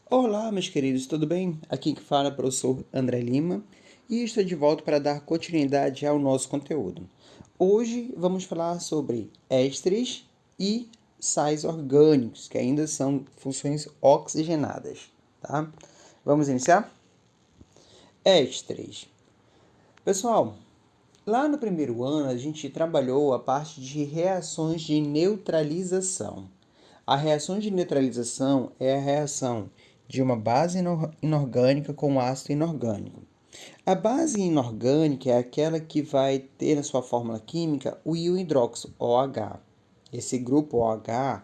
Olá, meus queridos, tudo bem? Aqui que fala é o professor André Lima e estou de volta para dar continuidade ao nosso conteúdo. Hoje vamos falar sobre ésteres e sais orgânicos, que ainda são funções oxigenadas, tá? Vamos iniciar? Ésteres. Pessoal, lá no primeiro ano a gente trabalhou a parte de reações de neutralização. A reação de neutralização é a reação de uma base inorgânica com um ácido inorgânico. A base inorgânica é aquela que vai ter na sua fórmula química o íon hidróxido, OH. Esse grupo OH,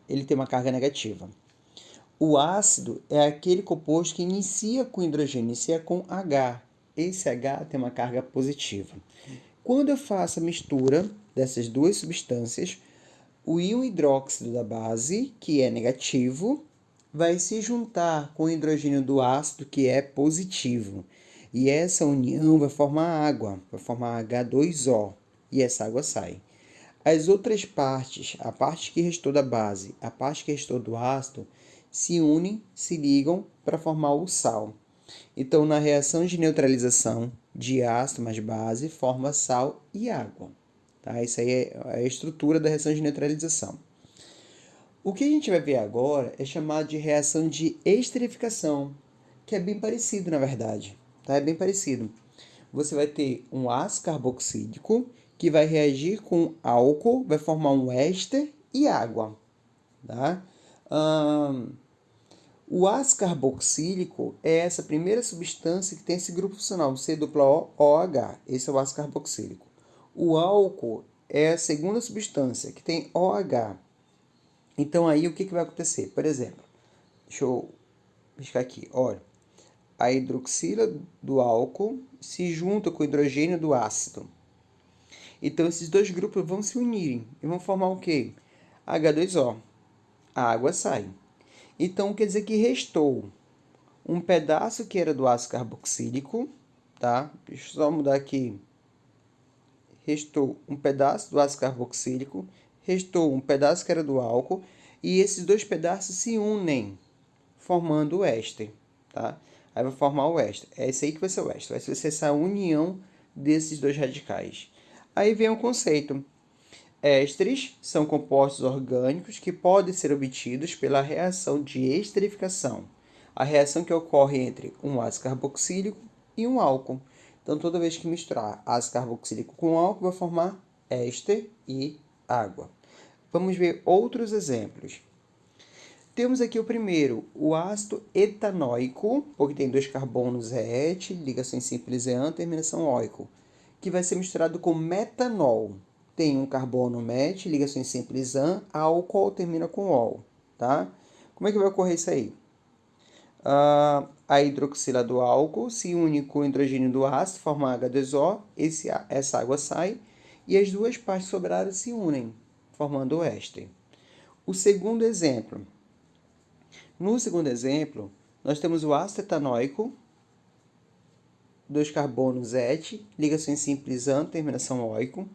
ele tem uma carga negativa. O ácido é aquele composto que inicia com hidrogênio, inicia com H. Esse H tem uma carga positiva. Quando eu faço a mistura dessas duas substâncias, o íon hidróxido da base, que é negativo, vai se juntar com o hidrogênio do ácido, que é positivo. E essa união vai formar água, vai formar H2O, e essa água sai. As outras partes, a parte que restou da base, a parte que restou do ácido, se unem, se ligam para formar o sal. Então, na reação de neutralização de ácido mais base, forma sal e água. Tá? Isso aí é a estrutura da reação de neutralização. O que a gente vai ver agora é chamado de reação de esterificação, que é bem parecido, na verdade. Tá? É bem parecido. Você vai ter um ácido carboxílico que vai reagir com álcool, vai formar um éster e água. Tá? O ácido carboxílico é essa primeira substância que tem esse grupo funcional, C-O-OH. Esse é o ácido carboxílico. O álcool é a segunda substância que tem OH. Então aí o que vai acontecer? Por exemplo, deixa eu riscar aqui. Olha, a hidroxila do álcool se junta com o hidrogênio do ácido. Então esses dois grupos vão se unirem e vão formar o quê? H2O. A água sai. Então quer dizer que restou um pedaço que era do ácido carboxílico, tá? Deixa eu só mudar aqui. Restou um pedaço do ácido carboxílico, restou um pedaço que era do álcool, e esses dois pedaços se unem, formando o éster, tá? Aí vai formar o éster. É esse aí que vai ser o éster. Vai ser essa união desses dois radicais. Aí vem o conceito. Ésteres são compostos orgânicos que podem ser obtidos pela reação de esterificação, a reação que ocorre entre um ácido carboxílico e um álcool. Então, toda vez que misturar ácido carboxílico com álcool, vai formar éster e água. Vamos ver outros exemplos. Temos aqui o primeiro, o ácido etanóico, porque tem dois carbonos et, ligação simples EAN, terminação óico, que vai ser misturado com metanol. Tem um carbono met, ligação simples AN, álcool termina com ol, tá? Como é que vai ocorrer isso aí? A hidroxila do álcool se une com o hidrogênio do ácido, forma H2O, essa água sai, e as duas partes sobradas se unem, formando o éster. O segundo exemplo. No segundo exemplo, nós temos o ácido etanóico, dois carbonos et, ligação simples AN, terminação óico,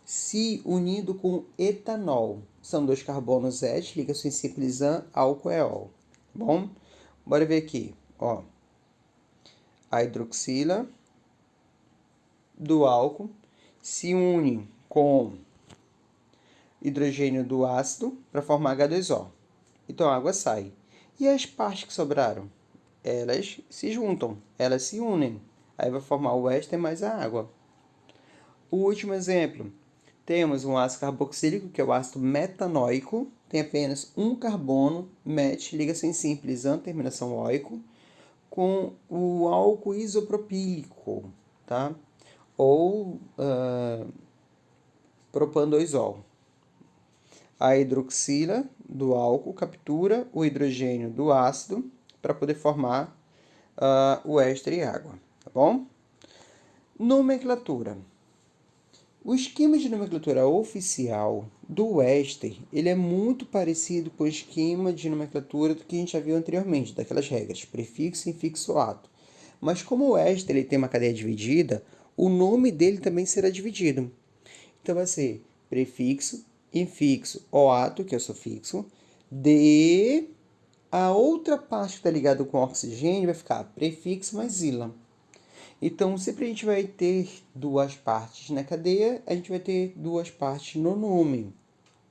se unindo com etanol. São dois carbonos et, ligação simples AN, álcool é ol. Bom, bora ver aqui. Ó, a hidroxila do álcool se une com hidrogênio do ácido para formar H2O. Então a água sai. E as partes que sobraram? Elas se juntam, elas se unem. Aí vai formar o éster mais a água. O último exemplo. Temos um ácido carboxílico, que é o ácido metanóico. Tem apenas um carbono, met, ligação simples, AN, terminação óico, com o álcool isopropílico, tá? Ou propan-2-ol. A hidroxila do álcool captura o hidrogênio do ácido para poder formar o éster e água, tá bom? Nomenclatura. O esquema de nomenclatura oficial do éster, ele é muito parecido com o esquema de nomenclatura do que a gente já viu anteriormente, daquelas regras, prefixo, infixo, ato. Mas como o éster ele tem uma cadeia dividida, o nome dele também será dividido. Então vai ser prefixo, infixo, o ato, que é o sufixo, de A outra parte que está ligada com oxigênio vai ficar prefixo mais ila. Então, sempre a gente vai ter duas partes na cadeia, a gente vai ter duas partes no nome,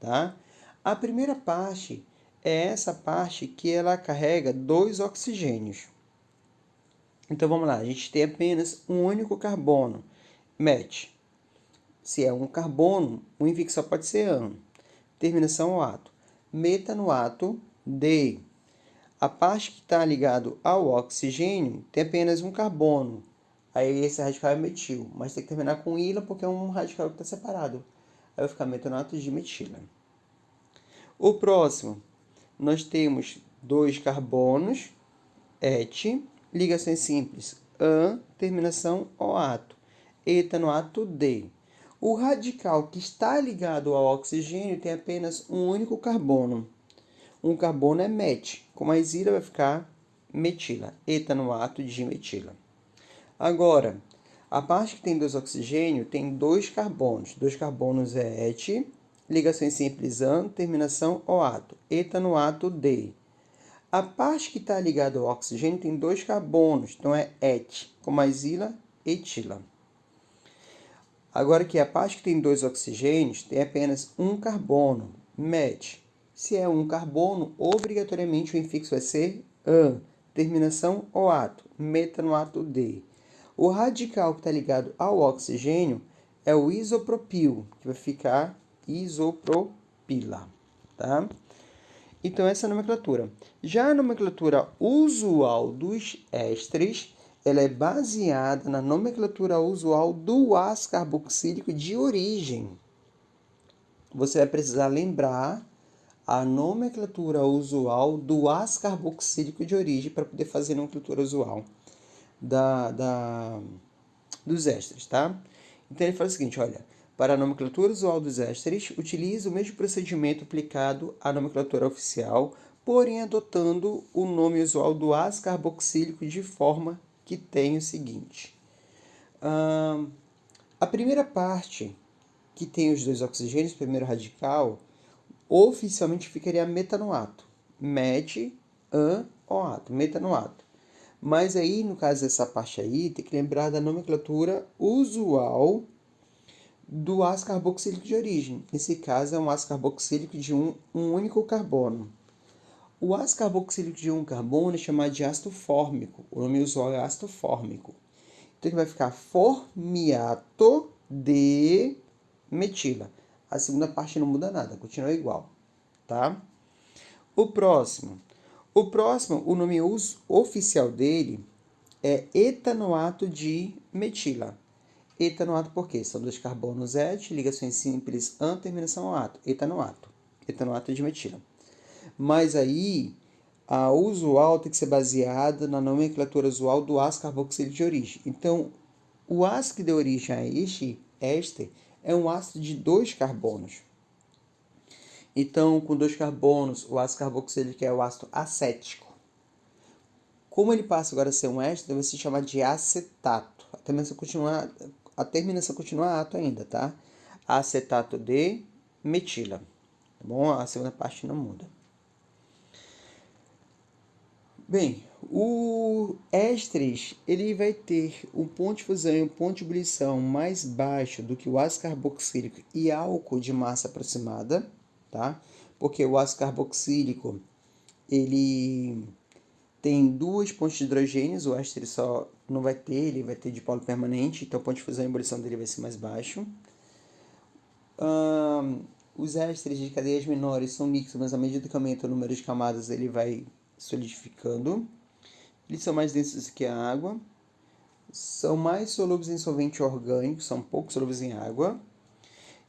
tá? A primeira parte é essa parte que ela carrega dois oxigênios. Então, vamos lá, a gente tem apenas um único carbono, met. Se é um carbono, o infixo só pode ser an. Terminação ao ato. Metanoato de. A parte que está ligado ao oxigênio tem apenas um carbono. Aí esse radical é metil, mas tem que terminar com ila porque é um radical que está separado. Aí vai ficar metanoato de metila. O próximo, nós temos dois carbonos, et, ligações simples, an, terminação ao ato, etanoato de. O radical que está ligado ao oxigênio tem apenas um único carbono. Um carbono é met, com mais ila vai ficar metila, etanoato de metila. Agora, a parte que tem dois oxigênios tem dois carbonos. Dois carbonos é et, ligações simples an, terminação o ato, etanoato de. A parte que está ligada ao oxigênio tem dois carbonos, então é et, com mais ila, etila. Agora que a parte que tem dois oxigênios tem apenas um carbono, met. Se é um carbono, obrigatoriamente o infixo vai ser an, terminação o ato, metanoato de. O radical que está ligado ao oxigênio é o isopropil, que vai ficar isopropila, tá? Então, essa é a nomenclatura. Já a nomenclatura usual dos ésteres, ela é baseada na nomenclatura usual do ácido carboxílico de origem. Você vai precisar lembrar a nomenclatura usual do ácido carboxílico de origem para poder fazer a nomenclatura usual dos ésteres, tá? Então ele fala o seguinte, olha, para a nomenclatura usual dos ésteres, utiliza o mesmo procedimento aplicado à nomenclatura oficial, porém adotando o nome usual do ácido carboxílico de forma que tem o seguinte. A primeira parte, que tem os dois oxigênios, primeiro radical, oficialmente ficaria metanoato. Met, an, oato, metanoato. Mas aí, no caso dessa parte aí, tem que lembrar da nomenclatura usual do ácido carboxílico de origem. Nesse caso, é um ácido carboxílico de um único carbono. O ácido carboxílico de um carbono é chamado de ácido fórmico. O nome usual é ácido fórmico. Então, ele vai ficar formiato de metila. A segunda parte não muda nada, continua igual, tá? O próximo, o nome oficial dele é etanoato de metila. Etanoato por quê? São dois carbonos et, ligações simples an, terminação ato. Etanoato. Etanoato de metila. Mas aí, a usual tem que ser baseada na nomenclatura usual do ácido carboxílico de origem. Então, o ácido que deu origem a este éster é um ácido de dois carbonos. Então, com dois carbonos, o ácido carboxílico é o ácido acético. Como ele passa agora a ser um éster, vai se chamar de acetato. A terminação continua ato ainda, tá? Acetato de metila. Tá bom? A segunda parte não muda. Bem, o ésteres ele vai ter um ponto de fusão e um ponto de ebulição mais baixo do que o ácido carboxílico e álcool de massa aproximada, tá? Porque o ácido carboxílico ele tem duas pontes de hidrogênios, o éster só não vai ter, ele vai ter dipolo permanente, então o ponto de fusão e ebulição dele vai ser mais baixo. Os ésteres de cadeias menores são líquidos, mas à medida que aumenta o número de camadas, ele vai solidificando. Eles são mais densos que a água. São mais solúveis em solvente orgânico, são pouco solúveis em água.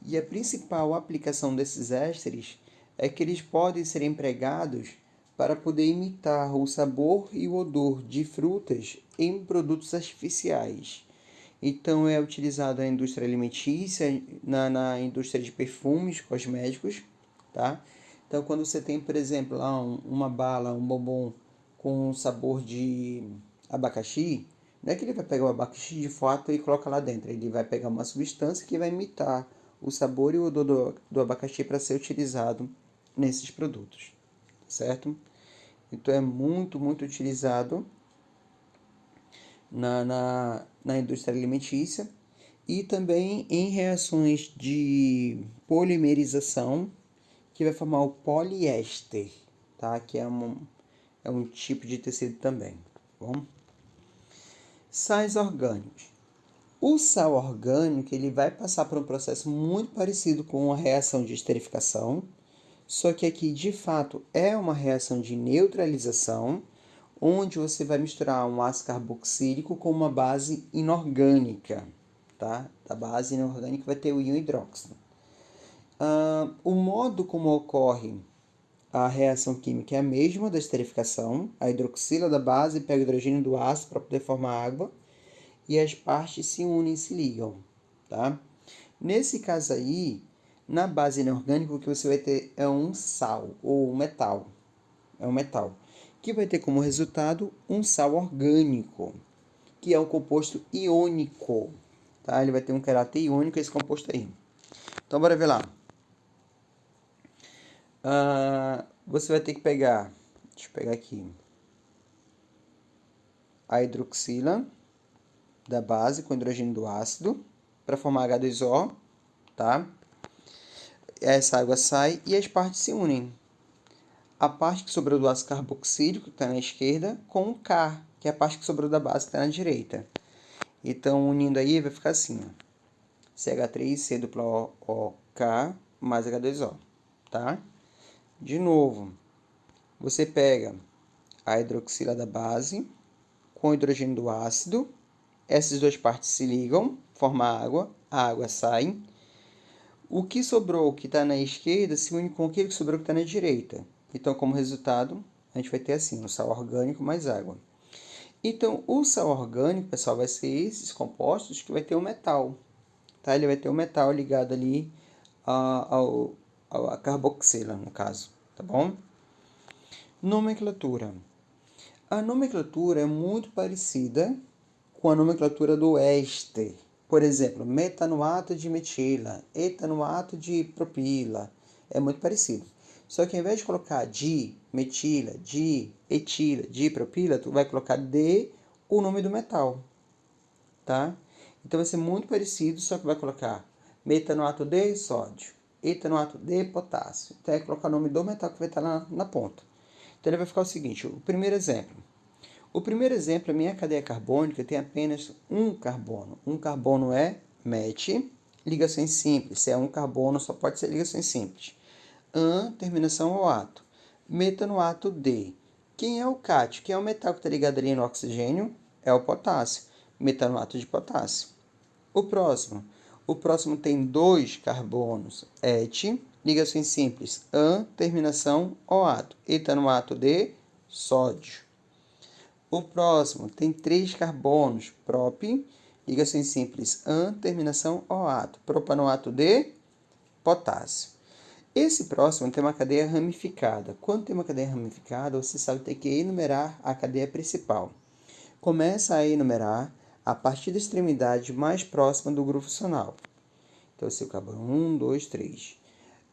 E a principal aplicação desses ésteres é que eles podem ser empregados para poder imitar o sabor e o odor de frutas em produtos artificiais. Então, é utilizado na indústria alimentícia, na indústria de perfumes, cosméticos, tá? Então, quando você tem, por exemplo, lá uma bala, um bombom com sabor de abacaxi, não é que ele vai pegar o abacaxi de fato e colocar lá dentro. Ele vai pegar uma substância que vai imitar o sabor e o odor do abacaxi para ser utilizado nesses produtos, certo? Então, é muito, muito utilizado na indústria alimentícia e também em reações de polimerização, que vai formar o poliéster, tá? Que é um tipo de tecido também, tá bom? Sais orgânicos. O sal orgânico ele vai passar por um processo muito parecido com a reação de esterificação, só que aqui de fato é uma reação de neutralização, onde você vai misturar um ácido carboxílico com uma base inorgânica, tá? A base inorgânica vai ter o íon hidróxido. O modo como ocorre a reação química é a mesma da esterificação. A hidroxila da base pega o hidrogênio do ácido para poder formar água e as partes se unem e se ligam, tá? Nesse caso aí, na base inorgânica, o que você vai ter é um sal ou um metal. É um metal, que vai ter como resultado um sal orgânico, que é um composto iônico, tá? Ele vai ter um caráter iônico esse composto aí. Então, bora ver lá. Você vai ter que pegar, deixa eu pegar aqui, a hidroxila da base com hidrogênio do ácido para formar H2O, tá? Essa água sai e as partes se unem. A parte que sobrou do ácido carboxílico, que está na esquerda, com o K, que é a parte que sobrou da base, que está na direita. Então, unindo aí, vai ficar assim, ó. CH3, C-O-O-K, mais H2O, tá? De novo, você pega a hidroxila da base com o hidrogênio do ácido, essas duas partes se ligam, formam água, a água sai. O que sobrou, que está na esquerda, se une com aquele que sobrou que está na direita. Então, como resultado, a gente vai ter assim, um sal orgânico mais água. Então, o sal orgânico, pessoal, vai ser esses compostos que vai ter um metal, tá? Ele vai ter um metal ligado ali à carboxila, no caso, tá bom? Nomenclatura. A nomenclatura é muito parecida com a nomenclatura do éster. Por exemplo, metanoato de metila, etanoato de propila. É muito parecido. Só que ao invés de colocar di metila, di etila, di propila, tu vai colocar de o nome do metal, tá? Então vai ser muito parecido, só que vai colocar metanoato de sódio, etanoato de potássio. Então vai colocar o nome do metal que vai estar na ponta. Então ele vai ficar o seguinte, o primeiro exemplo. O primeiro exemplo, a minha cadeia carbônica tem apenas um carbono. Um carbono é MET, ligações simples. Se é um carbono, só pode ser ligações simples. An, terminação ao ato. Metanoato D. Quem é o cátio? Quem é o metal que está ligado ali no oxigênio? É o potássio. Metanoato de potássio. O próximo. O próximo tem dois carbonos. Et, ligações simples. An, terminação ao ato. Etanoato de sódio. O próximo tem 3 carbonos, prop, ligações simples an, terminação OAto, propanoato de potássio. Esse próximo tem uma cadeia ramificada. Quando tem uma cadeia ramificada, você sabe ter que enumerar a cadeia principal. Começa a enumerar a partir da extremidade mais próxima do grupo funcional. Então, esse é o carbono 1, 2, 3.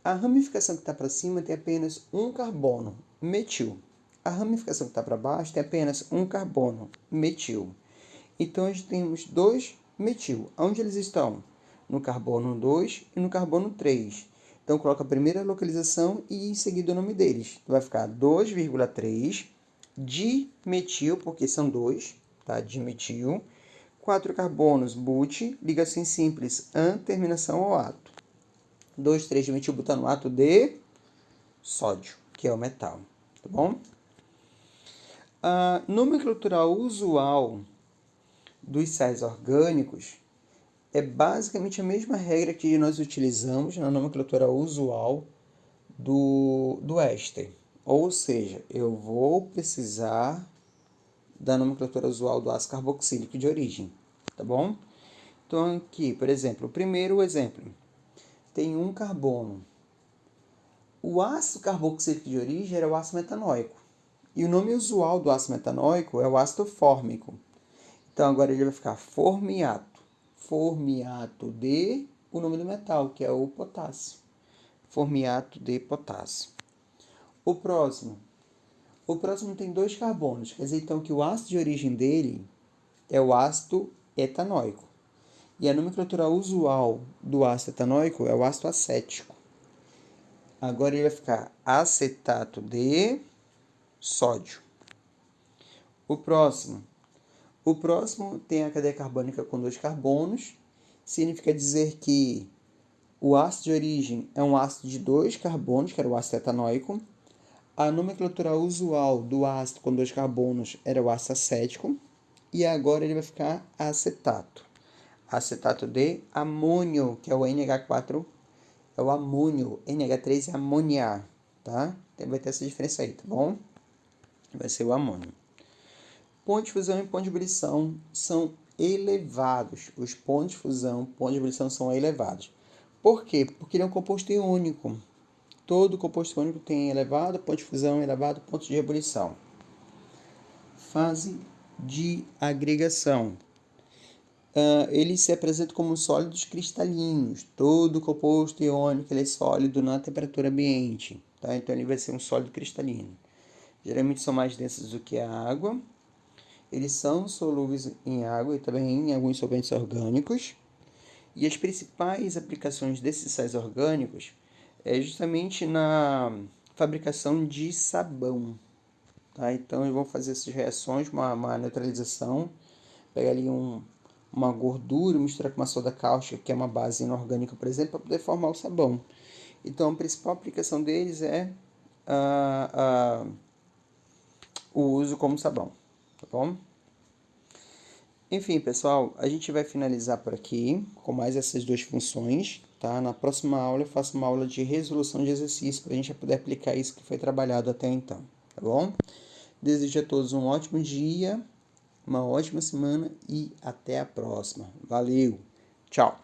A ramificação que está para cima tem apenas um carbono, metil. A ramificação que está para baixo tem apenas um carbono, metil. Então, nós temos dois metil. Onde eles estão? No carbono 2 e no carbono 3. Então, coloca a primeira localização e em seguida o nome deles. Vai ficar 2,3 dimetil, porque são dois, tá? Dimetil. 4 carbonos, but, ligação simples, an, terminação ao ato. 2, 3 dimetilbutanoato de sódio, que é o metal, tá bom? A nomenclatura usual dos sais orgânicos é basicamente a mesma regra que nós utilizamos na nomenclatura usual do éster. Ou seja, eu vou precisar da nomenclatura usual do ácido carboxílico de origem, tá bom? Então aqui, por exemplo, o primeiro exemplo tem um carbono. O ácido carboxílico de origem era o ácido metanóico. E o nome usual do ácido metanóico é o ácido fórmico. Então, agora ele vai ficar formiato. Formiato de o nome do metal, que é o potássio. Formiato de potássio. O próximo O próximo tem 2 carbonos, quer dizer então que o ácido de origem dele é o ácido etanóico. E a nomenclatura usual do ácido etanóico é o ácido acético. Agora ele vai ficar acetato de sódio. O próximo tem a cadeia carbônica com 2 carbonos. Significa dizer que o ácido de origem é um ácido de 2 carbonos, que era o ácido etanóico. A nomenclatura usual do ácido com 2 carbonos era o ácido acético. E agora ele vai ficar acetato. Acetato de amônio, que é o NH4, é o amônio. NH3 é amoniar, tá? Vai ter essa diferença aí, tá bom? Vai ser o amônio. Ponto de fusão e ponto de ebulição são elevados. Os pontos de fusão e ponto de ebulição são elevados. Por quê? Porque ele é um composto iônico. Todo composto iônico tem elevado ponto de fusão, elevado ponto de ebulição. Fase de agregação. Ele se apresenta como sólidos cristalinos. Todo composto iônico ele é sólido na temperatura ambiente. Tá? Então ele vai ser um sólido cristalino. Geralmente são mais densos do que a água. Eles são solúveis em água e também em alguns solventes orgânicos. E as principais aplicações desses sais orgânicos é justamente na fabricação de sabão. Tá? Então, eles vão fazer essas reações, uma neutralização, pegar ali uma gordura, misturar com uma soda cáustica, que é uma base inorgânica, por exemplo, para poder formar o sabão. Então, a principal aplicação deles é o uso como sabão. Tá bom? Enfim, pessoal, a gente vai finalizar por aqui com mais essas 2 funções, tá? Na próxima aula eu faço uma aula de resolução de exercício para a gente poder aplicar isso que foi trabalhado até então, tá bom? Desejo a todos um ótimo dia, uma ótima semana e até a próxima. Valeu, tchau!